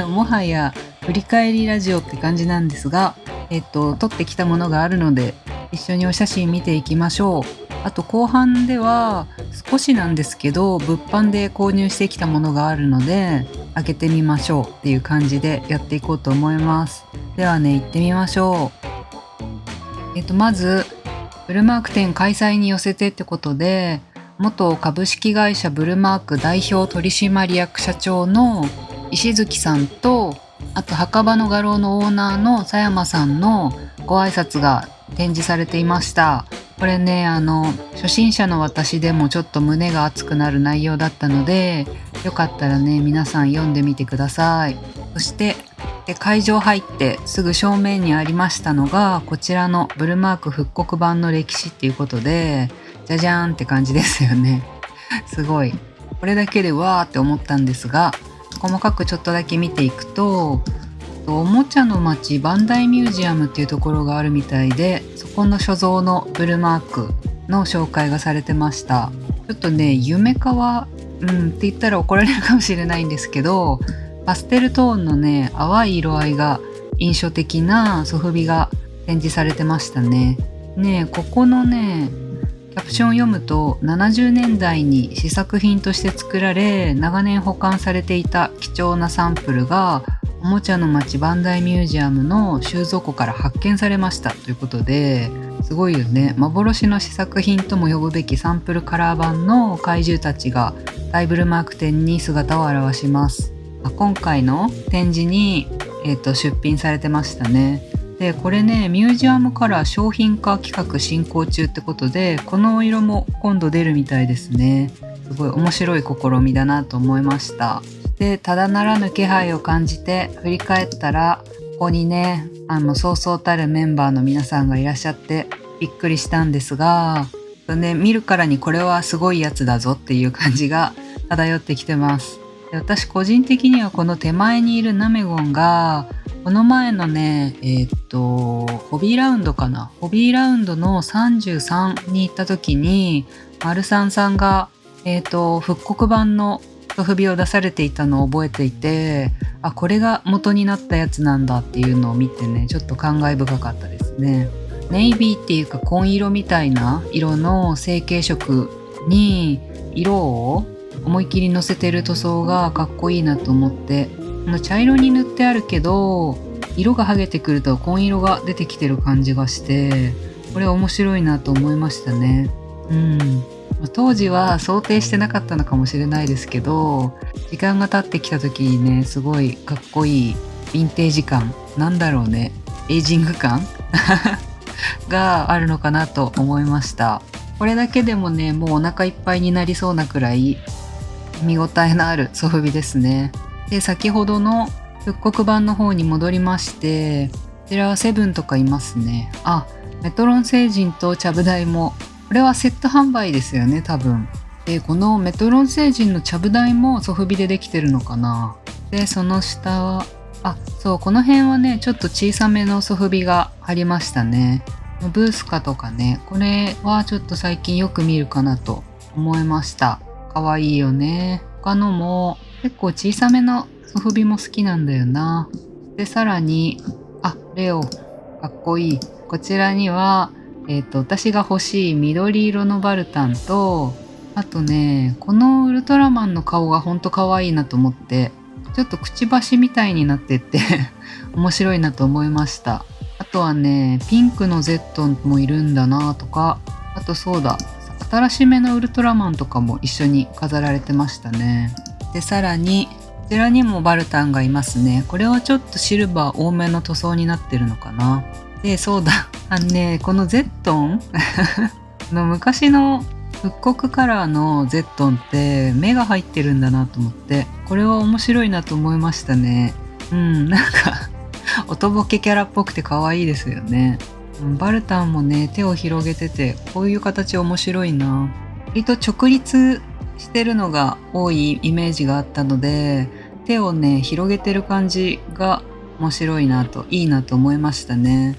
もはや振り返りラジオって感じなんですが、撮ってきたものがあるので一緒にお写真見ていきましょう。あと後半では少しなんですけど物販で購入してきたものがあるので開けてみましょうっていう感じでやっていこうと思います。ではね、行ってみましょう。まずブルマーク展開催に寄せてってことで、元株式会社ブルマーク代表取締役社長の石月さんと、あと墓場の画廊のオーナーの佐山さんのご挨拶が展示されていました。これね、初心者の私でもちょっと胸が熱くなる内容だったので、よかったらね皆さん読んでみてください。そして会場入ってすぐ正面にありましたのがこちらのブルマーク復刻版の歴史っていうことで、じゃじゃーんって感じですよね。すごいこれだけでわーって思ったんですが、細かくちょっとだけ見ていくと、おもちゃの街バンダイミュージアムっていうところがあるみたいで、そこの所蔵のブルマークの紹介がされてました。ちょっとね夢かわって言ったら怒られるかもしれないんですけど、パステルトーンのね淡い色合いが印象的なソフビが展示されてましたね。ここのねキャプションを読むと、70年代に試作品として作られ長年保管されていた貴重なサンプルがおもちゃの街バンダイミュージアムの収蔵庫から発見されましたということで、すごいよね。幻の試作品とも呼ぶべきサンプルカラー版の怪獣たちが大ブルマーク展に姿を現します。今回の展示に、出品されてましたね。でこれねミュージアムカラー商品化企画進行中ってことで、この色も今度出るみたいですね。すごい面白い試みだなと思いました。でただならぬ気配を感じて振り返ったら、ここにねそうそうたるメンバーの皆さんがいらっしゃってびっくりしたんですが、見るからにこれはすごいやつだぞっていう感じが漂ってきてます。で私個人的にはこの手前にいるナメゴンがこの前のねホビーラウンドかな、ホビーラウンドの33に行った時にマルサンさんが復刻版のソフビを出されていたのを覚えていて、これが元になったやつなんだっていうのを見てね、ちょっと感慨深かったですね。ネイビーっていうか紺色みたいな色の成型色に色を思い切りのせてる塗装がかっこいいなと思って、茶色に塗ってあるけど色が剥げてくると紺色が出てきてる感じがして、これ面白いなと思いましたね。当時は想定してなかったのかもしれないですけど、時間が経ってきた時にねすごいかっこいいヴィンテージ感、なんだろうね、エイジング感があるのかなと思いました。これだけでもねもうお腹いっぱいになりそうなくらい見応えのあるソフビですね。で先ほどの復刻版の方に戻りまして、こちらはセブンとかいますね。メトロン星人とちゃぶ台も、これはセット販売ですよね多分。でこのメトロン星人のちゃぶ台もソフビでできてるのかな。でその下はそうこの辺はねちょっと小さめのソフビがありましたね。ブースカとかね、これはちょっと最近よく見るかなと思いました。かわいいよね。他のも結構小さめのソフビも好きなんだよな。でさらにレオかっこいい。こちらには私が欲しい緑色のバルタンと、あとねこのウルトラマンの顔がほんと可愛いなと思って、ちょっとくちばしみたいになってって面白いなと思いました。あとはねピンクのゼットンもいるんだなとか、あとそうだ新しめのウルトラマンとかも一緒に飾られてましたね。でさらにこちらにもバルタンがいますね。これはちょっとシルバー多めの塗装になってるのかな。でそうだこのゼットンの昔の復刻カラーのゼットンって目が入ってるんだなと思って、これは面白いなと思いましたね。なんかおとぼけキャラっぽくて可愛いですよね。バルタンもね手を広げてて、こういう形面白いな。割と直立してるのが多いイメージがあったので、手をね広げてる感じが面白いなと、いいなと思いましたね。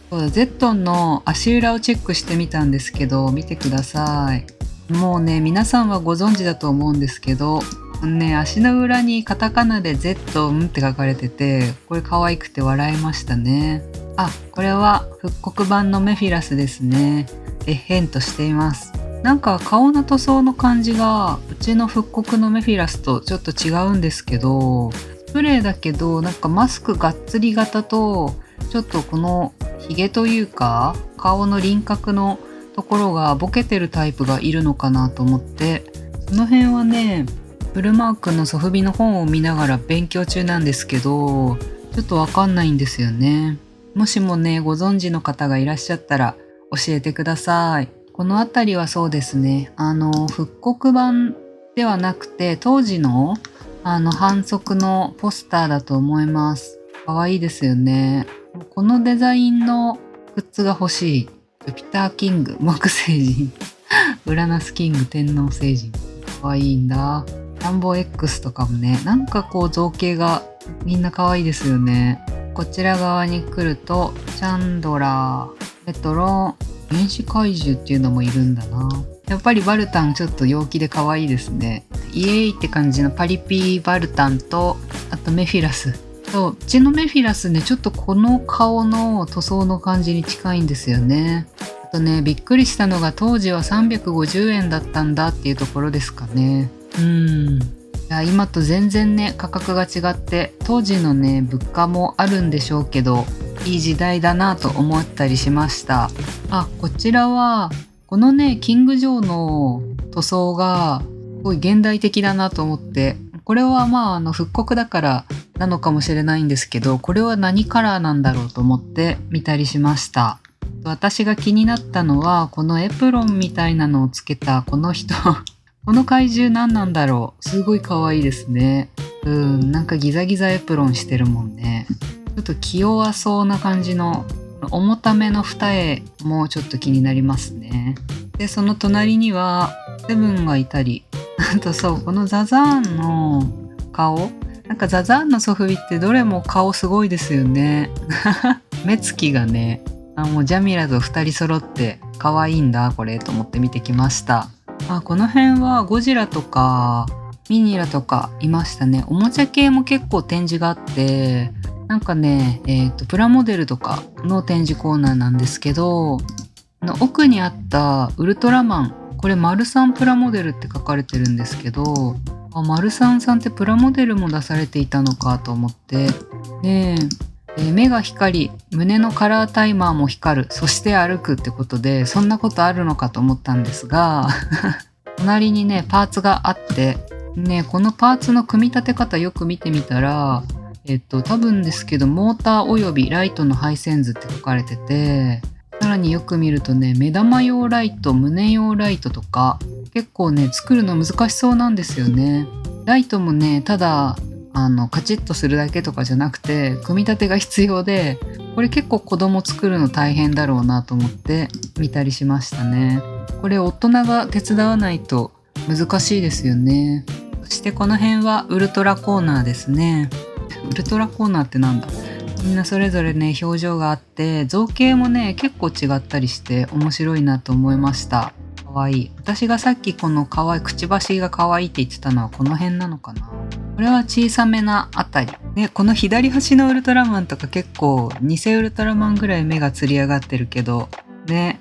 そうだ、ゼットンの足裏をチェックしてみたんですけど、見てください。もうね皆さんはご存知だと思うんですけど、ね、足の裏にカタカナで Z って書かれてて、これ可愛くて笑いましたね。あ、これは復刻版のメフィラスですね。えへんとしています。なんか顔の塗装の感じがうちの復刻のメフィラスとちょっと違うんですけど、スプレーだけどなんかマスクがっつり型とちょっとこのヒゲというか顔の輪郭のところがボケてるタイプがいるのかなと思って、その辺はねブルマークのソフビの本を見ながら勉強中なんですけど、ちょっとわかんないんですよね。もしもねご存知の方がいらっしゃったら教えてください。この辺りはそうですね、復刻版ではなくて当時の反則のポスターだと思います。可愛いですよね。このデザインのグッズが欲しい。ジュピターキング木星人ウラナスキング天王星人、可愛いんだ。ランボー X とかもね、なんかこう造形がみんな可愛いですよね。こちら側に来るとチャンドラー、ペトロン、原始怪獣っていうのもいるんだな。やっぱりバルタンちょっと陽気で可愛いですね。イエーイって感じのパリピーバルタンと、あとメフィラス。うちのメフィラスね、ちょっとこの顔の塗装の感じに近いんですよね。あとね、びっくりしたのが当時は350円だったんだっていうところですかね。いや今と全然ね価格が違って、当時のね物価もあるんでしょうけど、いい時代だなと思ったりしました。あ、こちらはこのねキングジョーの塗装がすごい現代的だなと思って、これはまあ復刻だからなのかもしれないんですけど、これは何カラーなんだろうと思って見たりしました。私が気になったのはこのエプロンみたいなのをつけたこの人この怪獣何なんだろう、すごい可愛いですね。なんかギザギザエプロンしてるもんね。ちょっと気弱そうな感じの重ための二重もちょっと気になりますね。でその隣にはセブンがいたり、あとそうこのザザーンの顔、なんかザザーンのソフビってどれも顔すごいですよね目つきがね、もうジャミラと2人揃って可愛いんだこれと思って見てきました。この辺はゴジラとかミニラとかいましたね。おもちゃ系も結構展示があって、なんかねプラモデルとかの展示コーナーなんですけど、奥にあったウルトラマン、これマルサンプラモデルって書かれてるんですけど、マルサンさんってプラモデルも出されていたのかと思って、目が光り胸のカラータイマーも光る、そして歩くってことで、そんなことあるのかと思ったんですが隣にねパーツがあってね、このパーツの組み立て方よく見てみたら多分ですけどモーターおよびライトの配線図って書かれてて、さらによく見るとね目玉用ライト、胸用ライトとか結構ね作るの難しそうなんですよね。ライトもねただカチッとするだけとかじゃなくて組み立てが必要で、これ結構子供作るの大変だろうなと思って見たりしましたね。これ大人が手伝わないと難しいですよね。そしてこの辺はウルトラコーナーですね。ウルトラコーナーってなんだ、みんなそれぞれね表情があって造形もね結構違ったりして面白いなと思いました。かわいい。私がさっきこのかわいいくちばしがかわいいって言ってたのはこの辺なのかな。これは小さめなあたり、ね、この左端のウルトラマンとか結構偽ウルトラマンぐらい目がつり上がってるけどね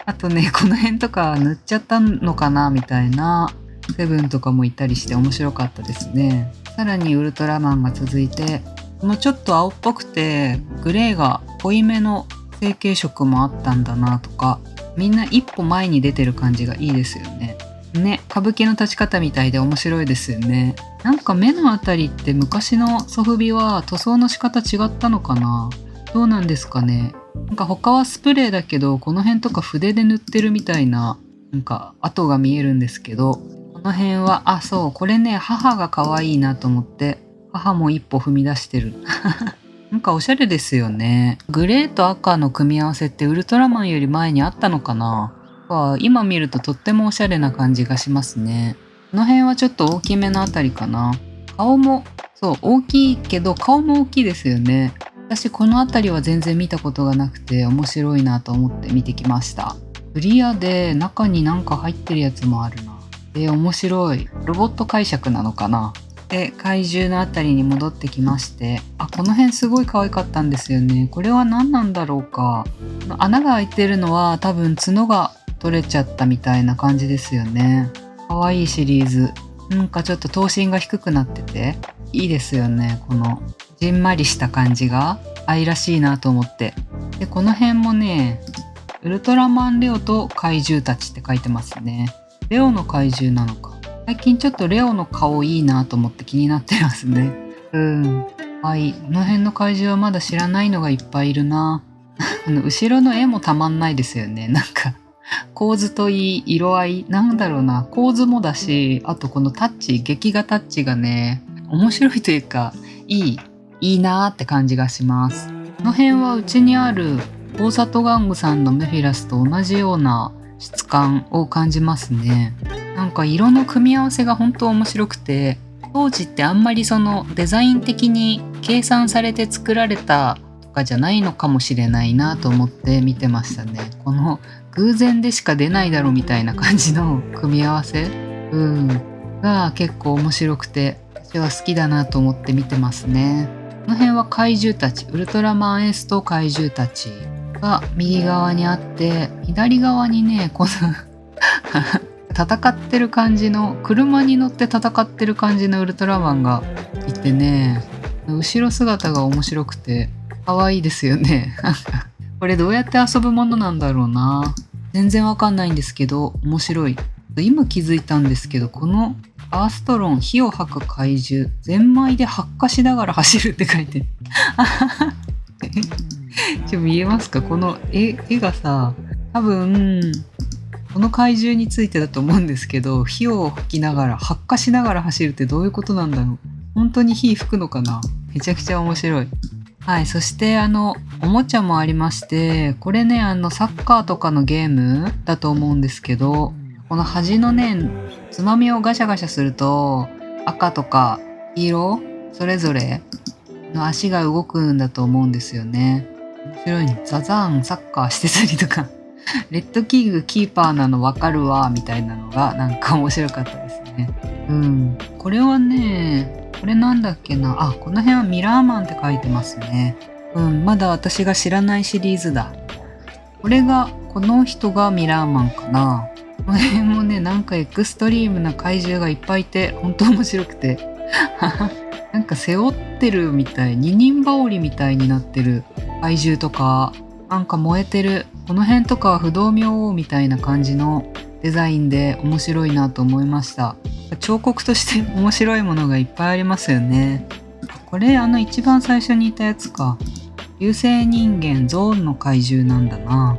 あとねこの辺とか塗っちゃったのかなみたいなセブンとかもいたりして面白かったですね。さらにウルトラマンが続いて、このちょっと青っぽくてグレーが濃いめの成型色もあったんだなとか、みんな一歩前に出てる感じがいいですよね。歌舞伎の立ち方みたいで面白いですよね。なんか目のあたりって昔のソフビは塗装の仕方違ったのかな、どうなんですかね。なんか他はスプレーだけどこの辺とか筆で塗ってるみたいな、なんか跡が見えるんですけど、この辺はそうこれね母が可愛いなと思って、母も一歩踏み出してるなんかおしゃれですよね。グレーと赤の組み合わせってウルトラマンより前にあったのかな。今見るととってもおしゃれな感じがしますね。この辺はちょっと大きめのあたりかな。顔もそう大きいけど顔も大きいですよね。私このあたりは全然見たことがなくて面白いなと思って見てきました。クリアで中になんか入ってるやつもあるな。面白い。ロボット解釈なのかな。で、怪獣のあたりに戻ってきまして、この辺すごい可愛かったんですよね。これは何なんだろうか。穴が開いてるのは多分角が取れちゃったみたいな感じですよね。可愛いシリーズ。なんかちょっと頭身が低くなってていいですよね。このじんまりした感じが愛らしいなと思って。で、この辺もね、ウルトラマンレオと怪獣たちって書いてますね。レオの怪獣なのか。最近ちょっとレオの顔いいなと思って気になってますね。はい。この辺の怪獣はまだ知らないのがいっぱいいるな。後ろの絵もたまんないですよね。なんか構図といい、色合い、なんだろうな、構図もだし、あとこのタッチ、劇画タッチがね、面白いというか、いいなーって感じがします。この辺はうちにある大里玩具さんのメフィラスと同じような質感を感じますね。なんか色の組み合わせが本当面白くて、当時ってあんまりそのデザイン的に計算されて作られたとかじゃないのかもしれないなと思って見てましたね。この偶然でしか出ないだろうみたいな感じの組み合わせ、が結構面白くて、私は好きだなと思って見てますね。この辺は怪獣たち、ウルトラマン S と怪獣たちが右側にあって、左側にね、この戦ってる感じの、車に乗って戦ってる感じのウルトラマンがいてね、後ろ姿が面白くて可愛いですよね。これどうやって遊ぶものなんだろうな。全然わかんないんですけど面白い。今気づいたんですけど、このアーストロン、火を吐く怪獣、ゼンマイで発火しながら走るって書いて見えますか？この絵がさ、多分この怪獣についてだと思うんですけど、火を吹きながら発火しながら走るってどういうことなんだろう。本当に火吹くのかな。めちゃくちゃ面白い。はい、そしておもちゃもありまして、これね、サッカーとかのゲームだと思うんですけど、この端のね、つまみをガシャガシャすると、赤とか黄色、それぞれの足が動くんだと思うんですよね。面白いね。ザザーンサッカーしてたりとか、レッドキングキーパーなの分かるわ、みたいなのがなんか面白かったですね。これはね、これなんだっけな。この辺はミラーマンって書いてますね。まだ私が知らないシリーズだ。この人がミラーマンかな。この辺もね、なんかエクストリームな怪獣がいっぱいいて、本当面白くて。なんか背負ってるみたい、二人羽織みたいになってる怪獣とか、なんか燃えてる。この辺とかは不動明王みたいな感じのデザインで面白いなと思いました。彫刻として面白いものがいっぱいありますよね。これ一番最初にいたやつか。流星人間ゾーンの怪獣なんだな。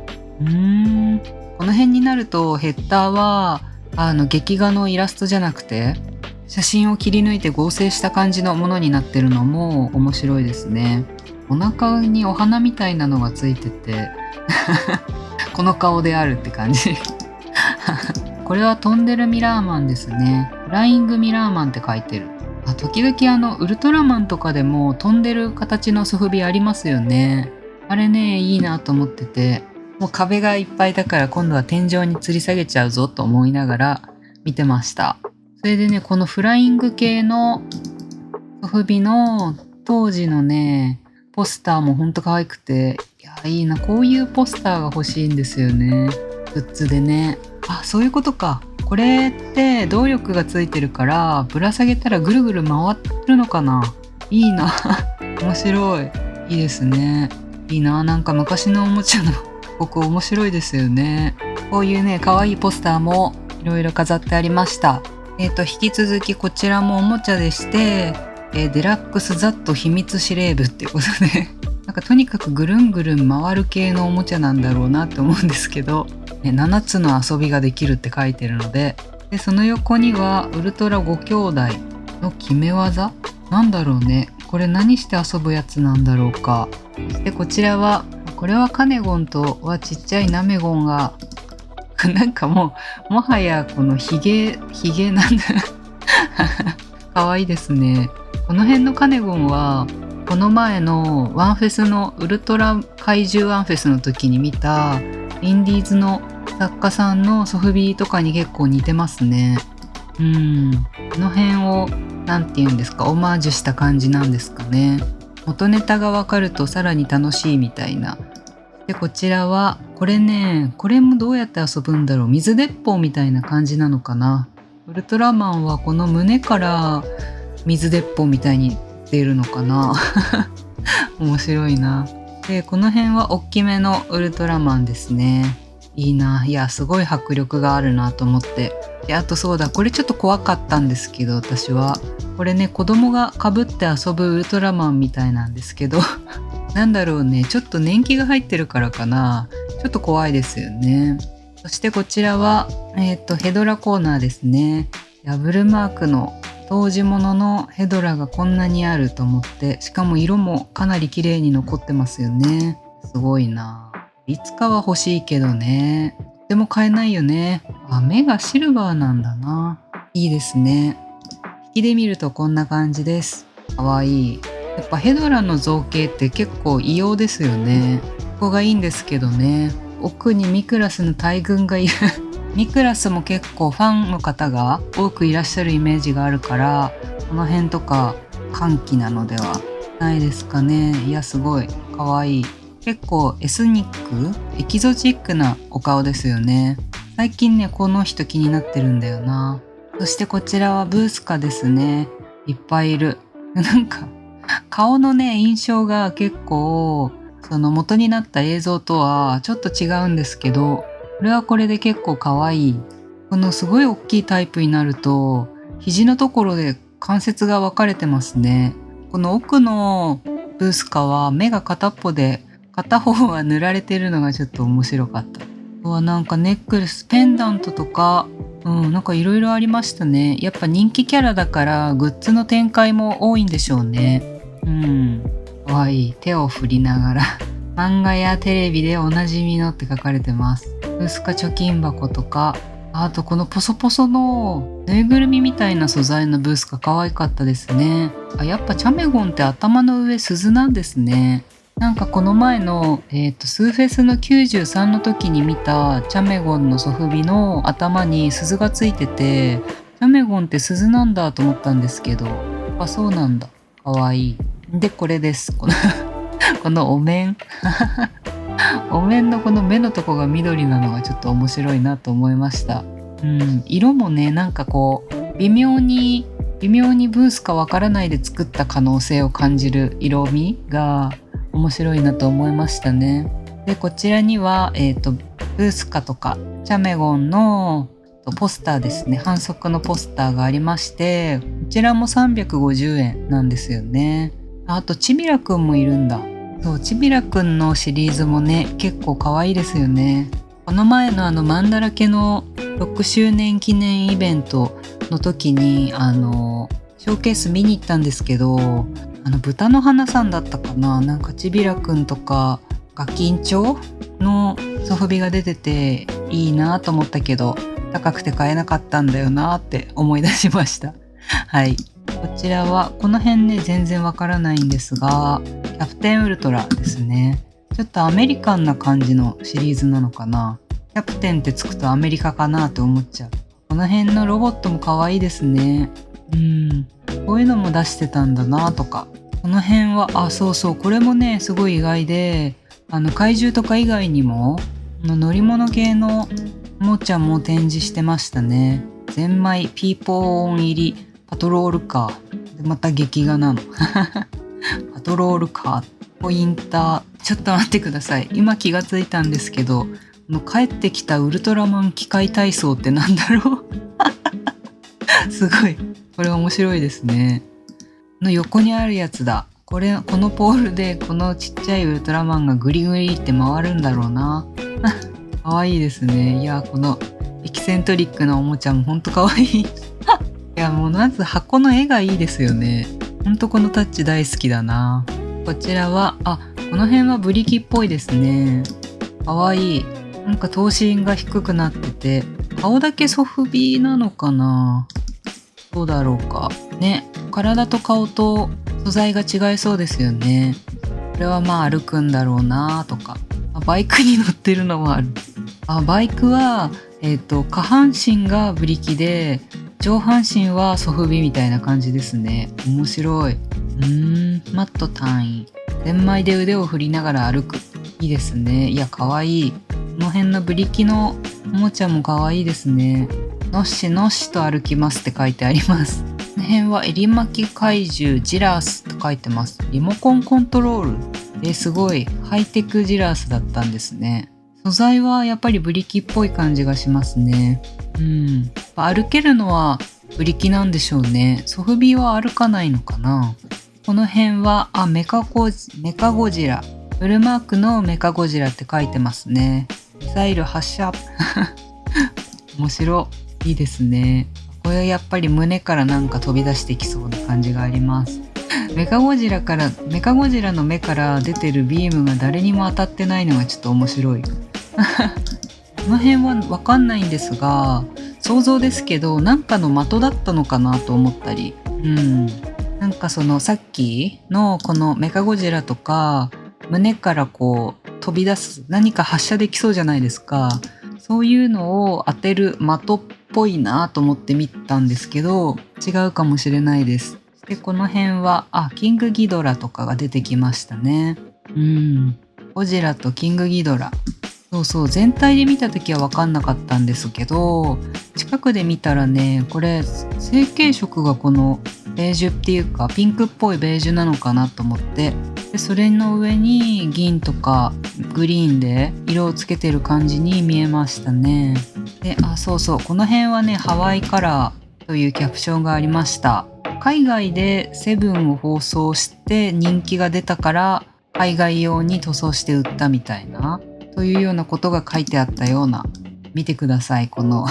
この辺になるとヘッダーは劇画のイラストじゃなくて写真を切り抜いて合成した感じのものになってるのも面白いですね。お腹にお花みたいなのがついててこの顔であるって感じ。これは飛んでるミラーマンですね。フライングミラーマンって書いてる。時々ウルトラマンとかでも飛んでる形のソフビありますよね。あれね、いいなと思ってて、もう壁がいっぱいだから今度は天井に吊り下げちゃうぞと思いながら見てました。それでね、このフライング系のソフビの当時のね、ポスターもほんと可愛くて、いいな、こういうポスターが欲しいんですよね。グッズでね。そういうことか。これって動力がついてるからぶら下げたらぐるぐる回るのかな。いいな。面白い。いいですね。いいな。なんか昔のおもちゃのここ面白いですよね。こういうね、可愛いポスターもいろいろ飾ってありました。引き続きこちらもおもちゃでして、デラックスザット秘密司令部っていうことでなんかとにかくぐるんぐるん回る系のおもちゃなんだろうなって思うんですけど、7つの遊びができるって書いてるので、その横にはウルトラ5兄弟の決め技なんだろうね。これ何して遊ぶやつなんだろうか。でこちらは、これはカネゴンとはちっちゃいナメゴンがなんかもはやこのヒゲなんだかわいいですね。この辺のカネゴンはこの前のワンフェスのウルトラ怪獣ワンフェスの時に見たインディーズの作家さんのソフビとかに結構似てますね。この辺をなんて言うんですか、オマージュした感じなんですかね。元ネタがわかるとさらに楽しいみたいな。でこちらはこれね、これもどうやって遊ぶんだろう。水鉄砲みたいな感じなのかな。ウルトラマンはこの胸から水鉄砲みたいに出るのかな。面白いな。でこの辺は大きめのウルトラマンですね。いいな。いやすごい迫力があるなと思って。であとそうだ、これちょっと怖かったんですけど、私はこれね、子供がかぶって遊ぶウルトラマンみたいなんですけどなんだろうね、ちょっと年季が入ってるからかな、ちょっと怖いですよね。そしてこちらはヘドラコーナーですね。ダブルマークの当時物のヘドラがこんなにあると思って、しかも色もかなり綺麗に残ってますよね。すごいな。いつかは欲しいけどね、でも買えないよね。あ、目がシルバーなんだな。いいですね。引きで見るとこんな感じです。かわいい。やっぱヘドラの造形って結構異様ですよね。ここがいいんですけどね。奥にミクラスの大群がいるミクラスも結構ファンの方が多くいらっしゃるイメージがあるから、この辺とか歓喜なのではないですかね。いやすごいかわいい。結構エスニック、エキゾチックなお顔ですよね。最近ね、この人気になってるんだよな。そしてこちらはブースカですね。いっぱいいる。なんか顔のね、印象が結構その元になった映像とはちょっと違うんですけど、これはこれで結構可愛い。このすごい大きいタイプになると肘のところで関節が分かれてますね。この奥のブースカは目が片っぽで片方は塗られてるのがちょっと面白かった。あとはなんかネックレス、ペンダントとか、なんかいろいろありましたね。やっぱ人気キャラだからグッズの展開も多いんでしょうね。かわいい。手を振りながら漫画やテレビでおなじみのって書かれてます。ブースカ貯金箱とか、あとこのポソポソのぬいぐるみみたいな素材のブースカ可愛かったですね。あ、やっぱチャメゴンって頭の上鈴なんですね。なんかこの前の、スーフェスの93の時に見たチャメゴンのソフビの頭に鈴がついてて、チャメゴンって鈴なんだと思ったんですけど、あ、そうなんだ。かわいい。で、これです。このこのお面お面のこの目のとこが緑なのがちょっと面白いなと思いました。色もね、なんかこう微妙にブースかわからないで作った可能性を感じる色味が面白いなと思いましたね。でこちらには、ブースカとかチャメゴンのポスターですね、販促のポスターがありまして、こちらも350円なんですよね。あとちびらくんもいるんだ。そう、ちびらくんのシリーズもね、結構可愛いですよね。この前のマンダラケの6周年記念イベントの時にショーケース見に行ったんですけど、豚の花さんだったかな、なんかちびらくんとかガキンチョのソフビが出てていいなと思ったけど、高くて買えなかったんだよなって思い出しましたはい、こちらはこの辺ね全然わからないんですが、キャプテンウルトラですね。ちょっとアメリカンな感じのシリーズなのかな。キャプテンってつくとアメリカかなと思っちゃう。この辺のロボットも可愛いですね。こういうのも出してたんだなとか。この辺はそうそう、これもねすごい意外で、怪獣とか以外にも乗り物系のおもちゃも展示してましたね。ゼンマイピーポー音入りパトロールカーで、また劇画なのパトロールカー、ポインター、ちょっと待ってください、今気がついたんですけど、帰ってきたウルトラマン機械体操ってなんだろうすごい、これ面白いですね。の横にあるやつだ。このポールでこのちっちゃいウルトラマンがグリグリって回るんだろうなかわいいですね。いや、このエキセントリックなおもちゃもほんとかわいいいや、もうまず箱の絵がいいですよね。ほんとこのタッチ大好きだな。こちらはこの辺はブリキっぽいですね。かわいい。なんか頭身が低くなってて、顔だけソフビなのかな、どうだろうかね。体と顔と素材が違いそうですよね。これは歩くんだろうなとか。バイクに乗ってるのもある。バイクは下半身がブリキで上半身はソフビみたいな感じですね。面白い。マット単位。ゼンマイで腕を振りながら歩く。いいですね。いや、かわいい。この辺のブリキのおもちゃもかわいいですね。のっしのっしと歩きますって書いてあります。この辺は襟巻き怪獣ジラースと書いてます。リモコンコントロール。すごい。ハイテクジラースだったんですね。素材はやっぱりブリキっぽい感じがしますね。歩けるのはブリキなんでしょうね。ソフビは歩かないのかな。この辺はメカゴジラ。フルマークのメカゴジラって書いてますね。ミサイル発射。面白い。いいですね。これはやっぱり胸からなんか飛び出してきそうな感じがあります。メカゴジラの目から出てるビームが誰にも当たってないのがちょっと面白い。この辺はわかんないんですが、想像ですけどなんかの的だったのかなと思ったり、なんかそのさっきのこのメカゴジラとか胸からこう飛び出す何か発射できそうじゃないですか。そういうのを当てる的っぽいなと思って見たんですけど、違うかもしれないです。でこの辺はキングギドラとかが出てきましたね。ゴジラとキングギドラ。そう全体で見た時は分かんなかったんですけど、近くで見たらね、これ成型色がこのベージュっていうかピンクっぽいベージュなのかなと思って、でそれの上に銀とかグリーンで色をつけてる感じに見えましたね。でこの辺はねハワイカラーというキャプションがありました。海外でセブンを放送して人気が出たから海外用に塗装して売ったみたいなというようなことが書いてあったような。見てくださいこの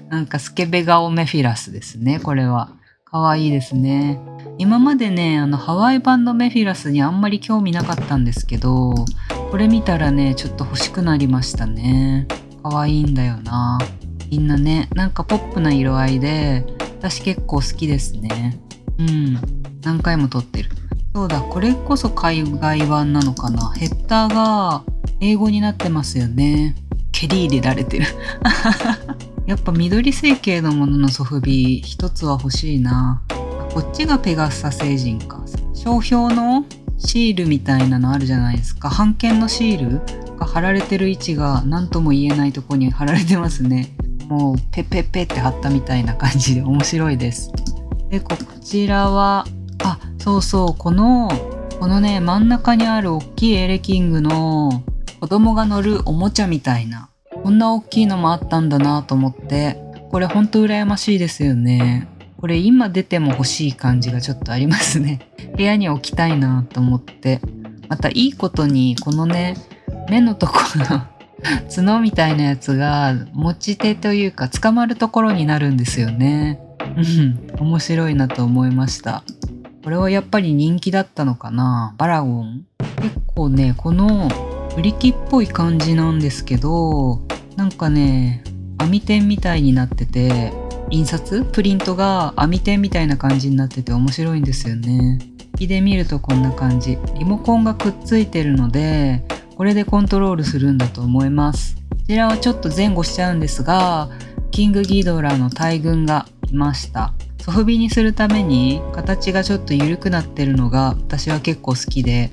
なんかスケベ顔メフィラスですね。これはかわいいですね。今までねハワイ版のメフィラスにあんまり興味なかったんですけど、これ見たらねちょっと欲しくなりましたね。かわいいんだよな。みんなねなんかポップな色合いで私結構好きですね。何回も撮ってる。そうだ、これこそ海外版なのかな。ヘッダーが英語になってますよね。蹴り入れられてるやっぱ緑成形のもののソフビ一つは欲しいな。こっちがペガッサ星人か。商標のシールみたいなのあるじゃないですか。版権のシールが貼られてる位置が何とも言えないとこに貼られてますね。もうペッペッペって貼ったみたいな感じで面白いです。でこちらはこのね真ん中にある大きいエレキングの子供が乗るおもちゃみたいな、こんな大きいのもあったんだなと思って、これほんと羨ましいですよね。これ今出ても欲しい感じがちょっとありますね。部屋に置きたいなと思って。またいいことにこのね目のところ角みたいなやつが持ち手というか捕まるところになるんですよね。面白いなと思いました。これはやっぱり人気だったのかな。バラゴン結構ねこのブリキっぽい感じなんですけど、なんかね網点みたいになってて、プリントが網点みたいな感じになってて面白いんですよね。引きで見るとこんな感じ。リモコンがくっついてるのでこれでコントロールするんだと思います。こちらはちょっと前後しちゃうんですが、キングギドラの大群がいました。ソフビにするために形がちょっと緩くなってるのが私は結構好きで、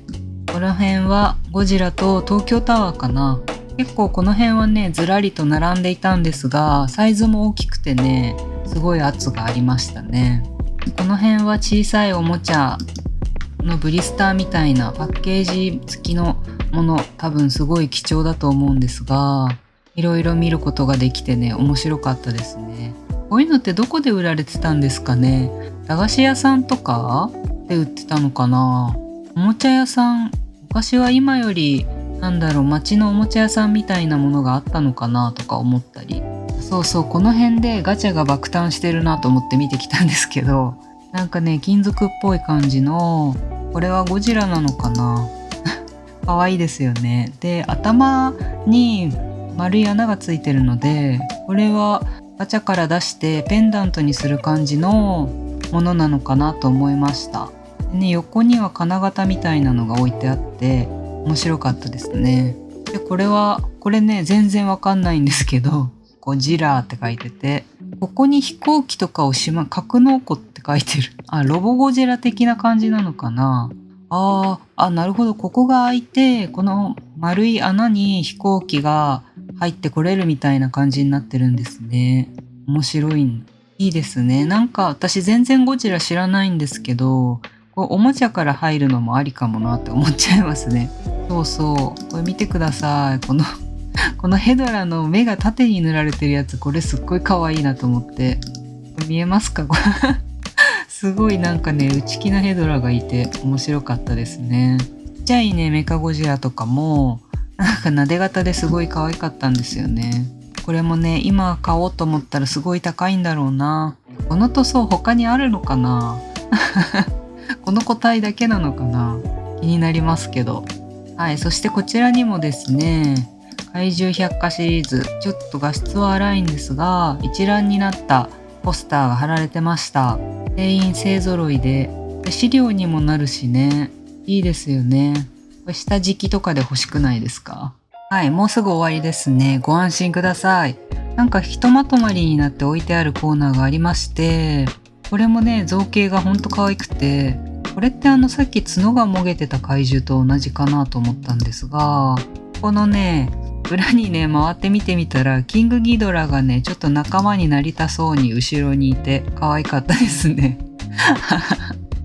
この辺はゴジラと東京タワーかな。結構この辺はねずらりと並んでいたんですが、サイズも大きくてねすごい圧がありましたね。この辺は小さいおもちゃのブリスターみたいなパッケージ付きのもの、多分すごい貴重だと思うんですが、いろいろ見ることができてね面白かったですね。こういうのってどこで売られてたんですかね。駄菓子屋さんとかで売ってたのかな。おもちゃ屋さん、昔は今より街のおもちゃ屋さんみたいなものがあったのかなとか思ったり。この辺でガチャが爆誕してるなと思って見てきたんですけど、なんかね金属っぽい感じの、これはゴジラなのかな可愛いですよね。で頭に丸い穴がついてるので、これはガチャから出してペンダントにする感じのものなのかなと思いました。でね、横には金型みたいなのが置いてあって面白かったですね。でこれね全然わかんないんですけど、ゴジラって書いてて、ここに飛行機とかを格納庫って書いてる。ロボゴジラ的な感じなのかな。なるほど。ここが開いて、この丸い穴に飛行機が入ってこれるみたいな感じになってるんですね。面白い。いいですね。なんか私全然ゴジラ知らないんですけど、おもちゃから入るのもありかもなって思っちゃいますね。そうそう。これ見てください。このヘドラの目が縦に塗られてるやつ、これすっごい可愛いなと思って。見えますか？すごいなんかね、内気なヘドラがいて面白かったですね。ちっちゃいね、メカゴジラとかも、なんか撫で型ですごい可愛かったんですよね。これもね、今買おうと思ったらすごい高いんだろうな。この塗装他にあるのかな？この個体だけなのかな？気になりますけど。はい、そしてこちらにもですね、怪獣百科シリーズ、ちょっと画質は荒いんですが、一覧になったポスターが貼られてました。全員勢揃いで、資料にもなるしね、いいですよね。これ下敷きとかで欲しくないですか？はい、もうすぐ終わりですね。ご安心ください。なんかひとまとまりになって置いてあるコーナーがありまして、これもね、造形がほんと可愛くて、これってさっき角がもげてた怪獣と同じかなと思ったんですが、このね、裏にね、回って見てみたら、キングギドラがね、ちょっと仲間になりたそうに後ろにいて、可愛かったですね。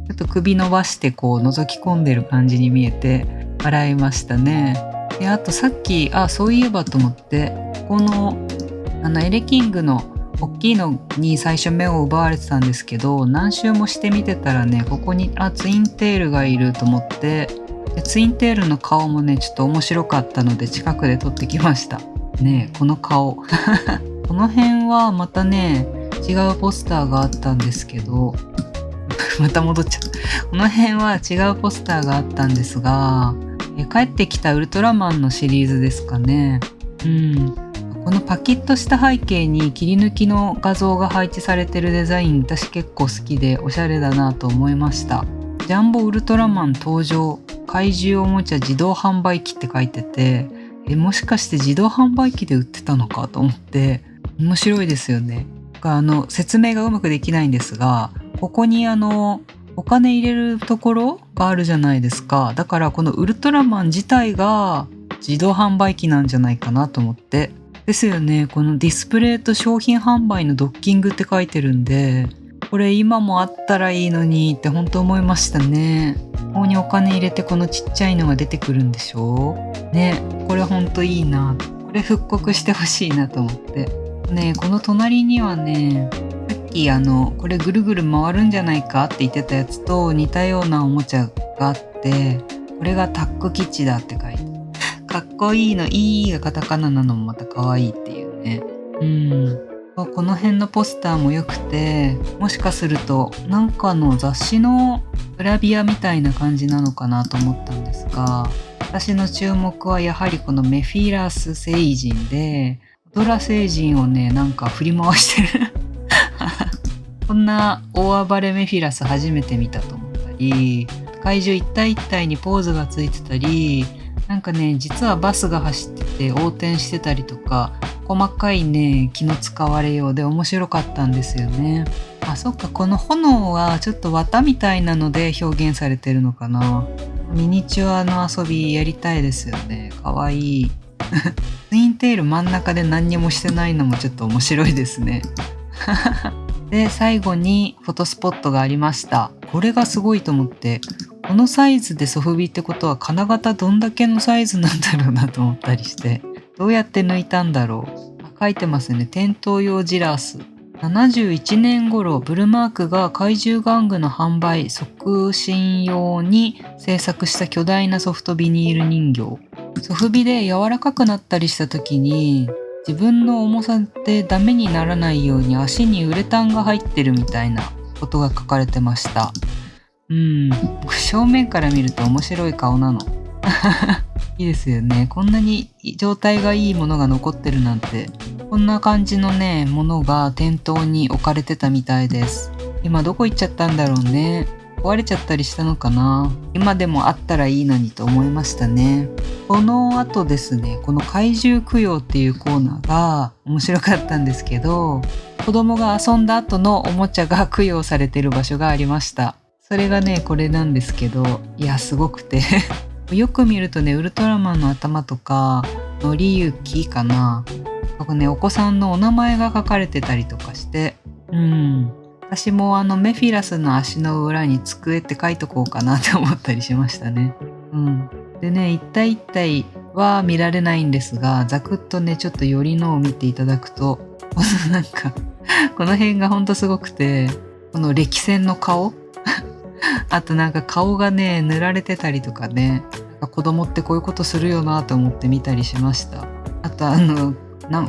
ちょっと首伸ばしてこう覗き込んでる感じに見えて、笑いましたね。で、あとさっき、そういえばと思って、この、エレキングの大きいのに最初目を奪われてたんですけど、何周もして見てたらね、ここにツインテールがいると思って、でツインテールの顔もねちょっと面白かったので近くで撮ってきましたね。この顔この辺はまたね違うポスターがあったんですけどまた戻っちゃった。この辺は違うポスターがあったんですが、帰ってきたウルトラマンのシリーズですかね。このパキッとした背景に切り抜きの画像が配置されてるデザイン、私結構好きでおしゃれだなと思いました。ジャンボウルトラマン登場、怪獣おもちゃ自動販売機って書いてて、もしかして自動販売機で売ってたのかと思って、面白いですよね。説明がうまくできないんですが、ここにお金入れるところがあるじゃないですか。だからこのウルトラマン自体が自動販売機なんじゃないかなと思って。ですよね。このディスプレイと商品販売のドッキングって書いてるんで、これ今もあったらいいのにって本当思いましたね。ここにお金入れてこのちっちゃいのが出てくるんでしょね。これ本当いいな。これ復刻してほしいなと思ってね。この隣にはね、さっきこれぐるぐる回るんじゃないかって言ってたやつと似たようなおもちゃがあって、これがタック基地だって書いて、かっこいいの、いいがカタカナなのもまた可愛いっていうね。この辺のポスターも良くて、もしかするとなんかの雑誌のグラビアみたいな感じなのかなと思ったんですが、私の注目はやはりこのメフィラス星人で、ドラ星人をねなんか振り回してるこんな大暴れメフィラス初めて見たと思ったり、怪獣一体一体にポーズがついてたり、なんかね実はバスが走ってて横転してたりとか、細かいね気の使われようで面白かったんですよね。そっか、この炎はちょっと綿みたいなので表現されてるのかな。ミニチュアの遊びやりたいですよね。かわいいツインテール真ん中で何にもしてないのもちょっと面白いですねで最後にフォトスポットがありました。これがすごいと思って、このサイズでソフビってことは金型どんだけのサイズなんだろうなと思ったりして、どうやって抜いたんだろう。書いてますね。店頭用ジラース。71年頃、ブルマークが怪獣玩具の販売促進用に制作した巨大なソフトビニール人形。ソフビで柔らかくなったりした時に、自分の重さでダメにならないように足にウレタンが入ってるみたいなことが書かれてました。正面から見ると面白い顔なの。いいですよね。こんなに状態がいいものが残ってるなんて。こんな感じのね、ものが店頭に置かれてたみたいです。今どこ行っちゃったんだろうね。壊れちゃったりしたのかな。今でもあったらいいのにと思いましたね。この後ですね、この怪獣供養っていうコーナーが面白かったんですけど、子供が遊んだ後のおもちゃが供養されてる場所がありました。それがね、これなんですけど、いや、すごくてよく見るとね、ウルトラマンの頭とか、のりゆきかな。ここね、お子さんのお名前が書かれてたりとかして、私もメフィラスの足の裏に机って書いとこうかなって思ったりしましたね。でね、一体一体は見られないんですが、ざくっとね、ちょっとよりのを見ていただくと、このなんか、この辺がほんとすごくて、この歴戦の顔あとなんか顔がね、塗られてたりとかね、なんか子供ってこういうことするよなと思って見たりしました。あと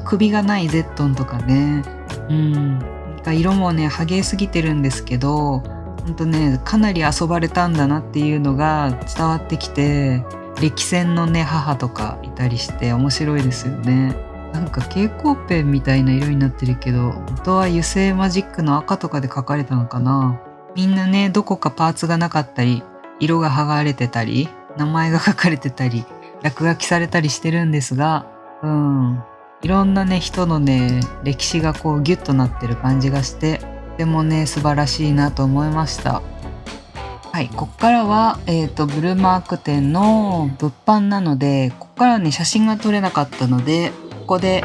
首がないゼットンとかね、なんか色もね、激しすぎてるんですけど、ほんとね、かなり遊ばれたんだなっていうのが伝わってきて、歴戦のね、母とかいたりして面白いですよね。なんか蛍光ペンみたいな色になってるけど、本当は油性マジックの赤とかで描かれたのかな。みんなね、どこかパーツがなかったり、色が剥がれてたり、名前が書かれてたり、落書きされたりしてるんですが、いろんなね、人のね、歴史がこうギュッとなってる感じがして、とてもね、素晴らしいなと思いました。はい、ここからは、ブルマーク店の物販なので、ここからはね、写真が撮れなかったので、ここで、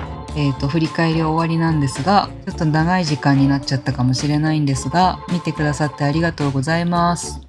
振り返り終わりなんですが、ちょっと長い時間になっちゃったかもしれないんですが、見てくださってありがとうございます。